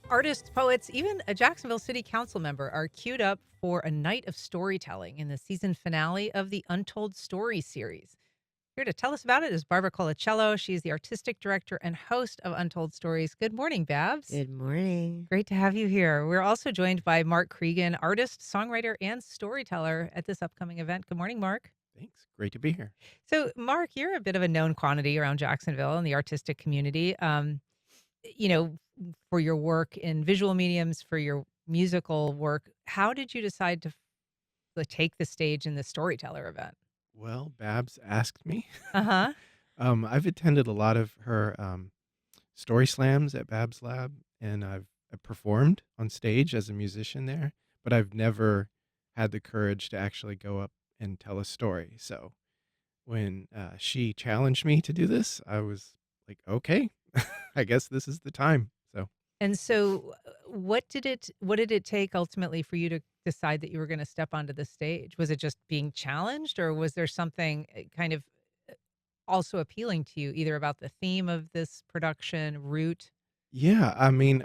Artists, poets, even a Jacksonville City Council member are queued up for a night of storytelling in the season finale of the Untold Stories series. Here to tell us about it is Barbara Colaciello. She's the artistic director and host of Untold Stories. Good morning, Babs. Good morning. Great to have you here. We're also joined by Mark Creegan, artist, songwriter, and storyteller at this upcoming event. Good morning, Mark. Thanks. Great to be here. So, Mark, you're a bit of a known quantity around Jacksonville in the artistic community. You know, for your work in visual mediums, for your musical work, how did you decide to take the stage in the storyteller event? Well, Babs asked me. Uh-huh. I've attended a lot of her story slams at Babs Lab, and I've performed on stage as a musician there, but I've never had the courage to actually go up and tell a story. So when she challenged me to do this, I was like, okay, I guess this is the time. So And so, what did it take ultimately for you to decide that you were gonna step onto the stage? Was it just being challenged, or was there something, kind of, also appealing to you, either about the theme of this production, route? yeah, I mean,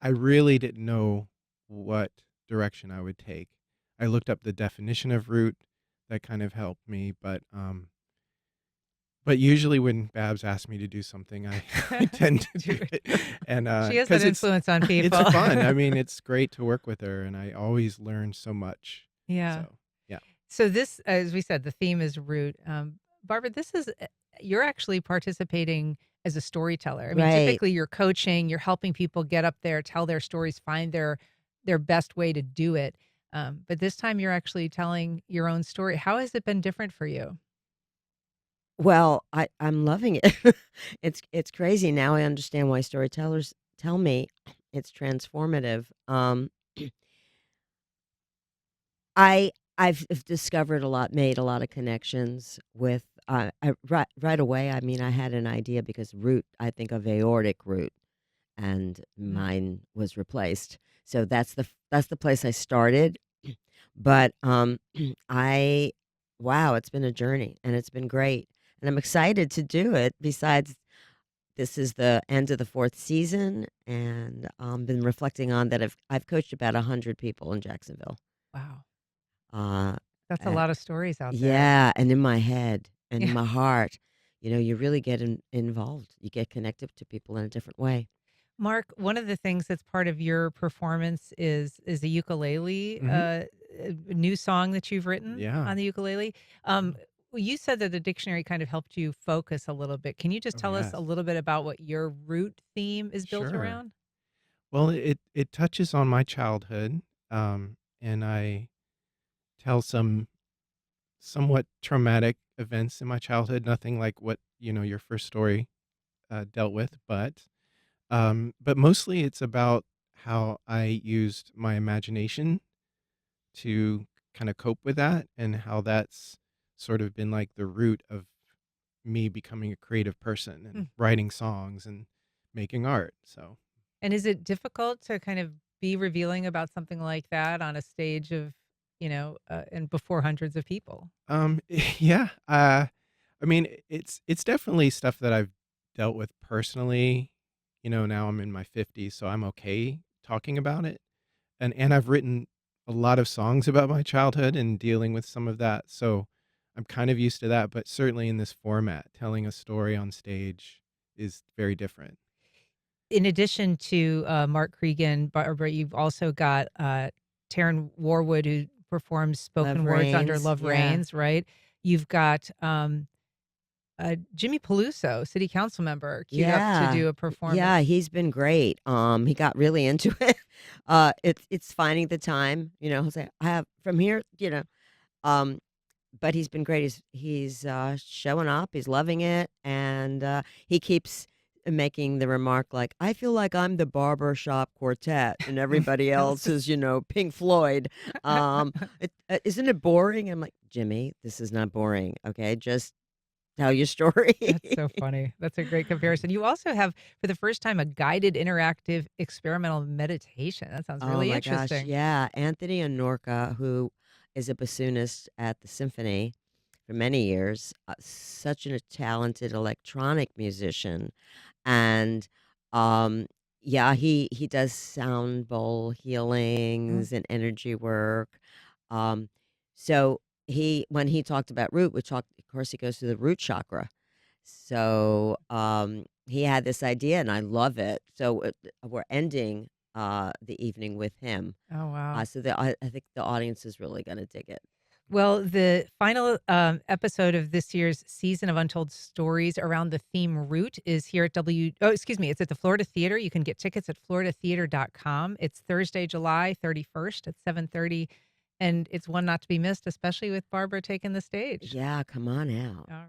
I really didn't know what direction I would take. I looked up the definition of root. That kind of helped me, but usually when Babs asks me to do something, I I tend to do it, and, She has that 'cause influence on it's people. fun. I mean, it's great to work with her, and I always learn so much. Yeah. So, yeah. So this, as we said, the theme is root. Barbara, this is you're actually participating as a storyteller. I mean, Right. typically you're coaching, you're helping people get up there, tell their stories, find their best way to do it. But this time you're actually telling your own story. How has it been different for you? Well, I'm loving it. It's crazy. Now I understand why storytellers tell me it's transformative. I've discovered a lot, made a lot of connections with right away. I mean, I had an idea because root, I think of aortic root, and Mm. mine was replaced. So that's the place I started. But I wow, it's been a journey and it's been great. And I'm excited to do it. Besides, this is the end of the fourth season, and been reflecting on that. I've coached about 100 people in Jacksonville. Wow. Uh, That's a uh, lot of stories out there. yeah, and in my head and in Yeah. my heart, you really get involved. You get connected to people in a different way. Mark, one of the things that's part of your performance is a ukulele, Mhm. a new song that you've written Yeah. on the ukulele. Um, you said that the dictionary kind of helped you focus a little bit. Can you just Oh, tell us a yes. little bit about what your root theme is built Sure. around? Well, it touches on my childhood, and I tell some somewhat traumatic events in my childhood, nothing like what, your first story, dealt with, but mostly it's about how I used my imagination to kinda cope with that and how that's sort of been, like, the root of me becoming a creative person Hmm. and writing songs and making art, so, And is it difficult to kind of be revealing about something like that on a stage of, and before hundreds of people? yeah, I mean, it's definitely stuff that I've dealt with personally. Now I'm in my 50s, so I'm okay talking about it, and I've written a lot of songs about my childhood and dealing with some of that, so I'm kind of used to that, but certainly in this format, telling a story on stage is very different. In addition to, Mark Cregan, Barbara, you've also got, Taryn Warwood, who performs Love spoken words under Reigns. Love Yeah. Reigns, right? You've got, Jimmy Peluso, city council member, queued up to Yeah. do a Yeah, performance. he's been great. He got really into it. It's finding the time, he'll say, "I have from here," um, but he's been great. He's showing up, he's loving it, and he keeps making the remark like, "I feel like I'm the barber shop quartet and everybody else is, Pink Floyd. Isn't it boring?" I'm like, "Jimmy, this is not boring, okay? Just tell your story." That's so funny. That's a great comparison. You also have, for the first time, a guided interactive experimental meditation. That sounds Oh really my gosh, interesting. yeah. Anthony Anorca, who is a bassoonist at the symphony for many years, such a talented electronic musician, and um, Yeah, he does sound bowl Mm. healings and energy work. Um, so he when he talked about root, which of course he goes to the root chakra. So he had this idea, and I love it. So we're ending the evening with him. Oh, wow. So I think the audience is really going to dig it. Well, the final episode of this year's season of Untold Stories around the theme Root is here at excuse me, it's at the Florida Theater. You can get tickets at floridatheater.com. It's Thursday, July 31st at 7:30, and it's one not to be missed, especially with Barbara taking the stage. Yeah, come on out. All